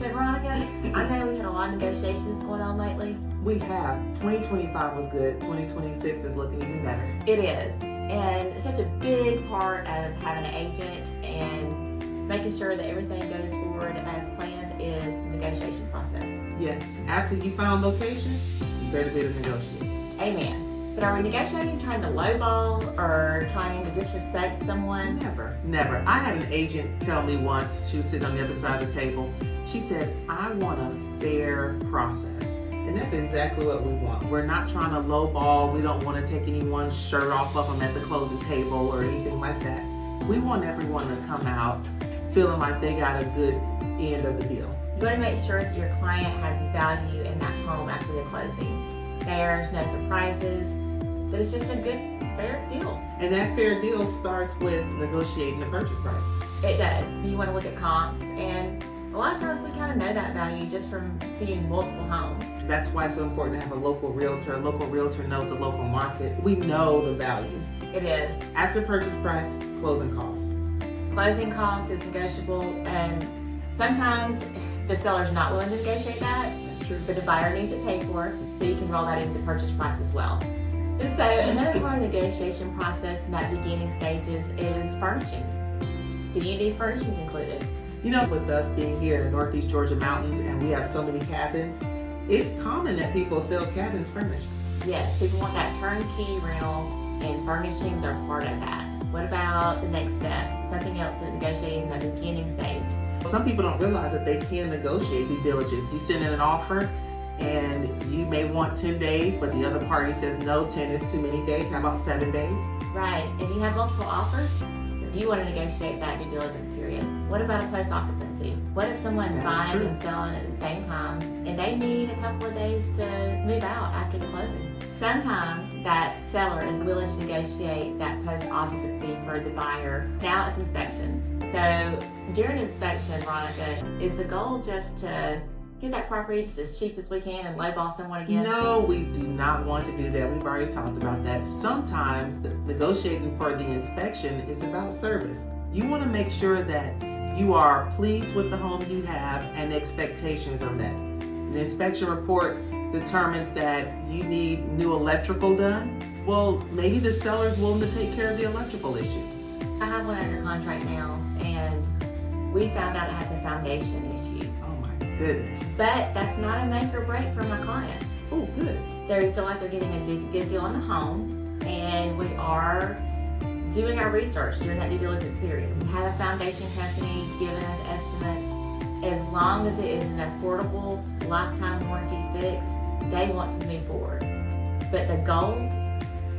So Veronica, I know we had a lot of negotiations going on lately. We have. 2025 was good. 2026 is looking even better. It is. And such a big part of having an agent and making sure that everything goes forward as planned is the negotiation process. Yes. After you found location, you better be able to negotiate. Amen. But are we negotiating trying to lowball or trying to disrespect someone? Never. I had an agent tell me once, she was sitting on the other side of the table, she said, I want a fair process. And that's exactly what we want. We're not trying to lowball. We don't want to take anyone's shirt off of them at the closing table or anything like that. We want everyone to come out feeling like they got a good end of the deal. You want to make sure that your client has value in that home after the closing. There's no surprises, but it's just a good, fair deal. And that fair deal starts with negotiating the purchase price. It does. You want to look at comps, and a lot of times we kind of know that value just from seeing multiple homes. That's why it's so important to have a local realtor. A local realtor knows the local market. We know the value. It is. After purchase price, closing costs. Closing costs is negotiable, and sometimes the seller's not willing to negotiate that. That's true. But the buyer needs it paid for, so you can roll that into the purchase price as well. And so another part of the negotiation process in that beginning stages is furnishings. Do you need furnishings included? You know, with us being here in the Northeast Georgia mountains and we have so many cabins, it's common that people sell cabins furnished. Yes, people want that turnkey rental, and furnishings are part of that. What about the next step? Something else in negotiating in the beginning stage? Some people don't realize that they can negotiate due diligence. You send in an offer and you may want 10 days, but the other party says no, 10 is too many days. How about 7 days? Right, if you have multiple offers, you want to negotiate that due diligence period. What about a post-occupancy? What if someone's buying and selling at the same time and they need a couple of days to move out after the closing? Sometimes that seller is willing to negotiate that post-occupancy for the buyer. Now it's inspection. So during inspection, Veronica, is the goal just to get that property just as cheap as we can and lowball someone again? No, we do not want to do that. We've already talked about that. Sometimes the negotiating for the inspection is about service. You want to make sure that you are pleased with the home you have and the expectations are met. The inspection report determines that you need new electrical done. Well, maybe the seller's willing to take care of the electrical issue. I have one under contract now, and we found out it has a foundation issue. Goodness. But that's not a make or break for my client. Oh, good. They feel like they're getting a good deal on the home, and we are doing our research during that due diligence period. We have a foundation company giving us estimates. As long as it is an affordable lifetime warranty fix, they want to move forward. But the goal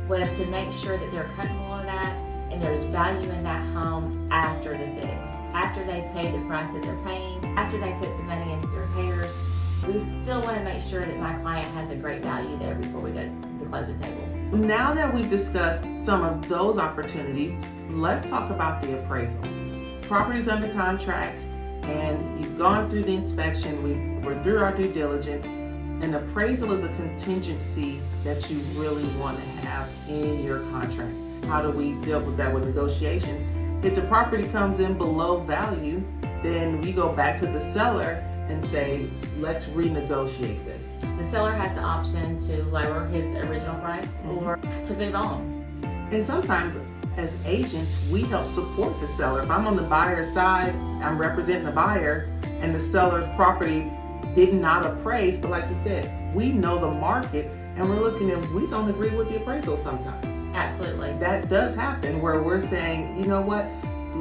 was to make sure that they're comfortable with that and there's value in that home after the fix. After they pay the price that they're paying, after they put the money into the repairs, we still want to make sure that my client has a great value there before we go to the closing table. Now that we've discussed some of those opportunities, let's talk about the appraisal. Property's under contract and you've gone through the inspection, we're through our due diligence. An appraisal is a contingency that you really want to have in your contract. How do we deal with that with negotiations? If the property comes in below value, then we go back to the seller and say, let's renegotiate this. The seller has the option to lower his original price or to move on. And sometimes as agents, we help support the seller. If I'm on the buyer's side, I'm representing the buyer, and the seller's property did not appraise, but like you said, we know the market and we're looking and we don't agree with the appraisal sometimes. Absolutely. That does happen where we're saying, you know what,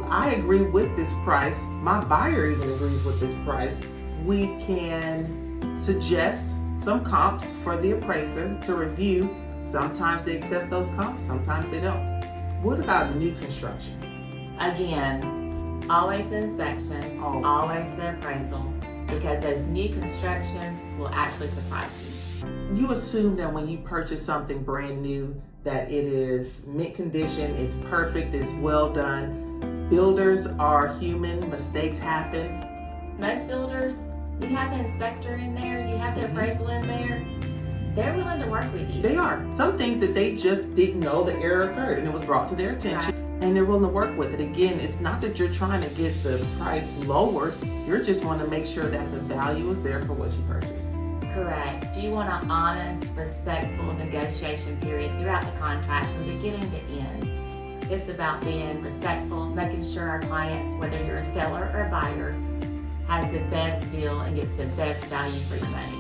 I agree with this price. My buyer even agrees with this price. We can suggest some comps for the appraiser to review. Sometimes they accept those comps, sometimes they don't. What about new construction? Again, always the inspection, always the appraisal, because those new constructions will actually surprise you. You assume that when you purchase something brand new, that it is mint condition, it's perfect, it's well done. Builders are human, mistakes happen. Most builders, you have the inspector in there, you have the appraisal in there, they're willing to work with you. They are. Some things that they just didn't know the error occurred and it was brought to their attention. and they're willing to work with it. Again, it's not that you're trying to get the price lowered. You're just want to make sure that the value is there for what you purchased. Correct. You want an honest, respectful negotiation period throughout the contract from beginning to end. It's about being respectful, making sure our clients, whether you're a seller or a buyer, has the best deal and gets the best value for your money.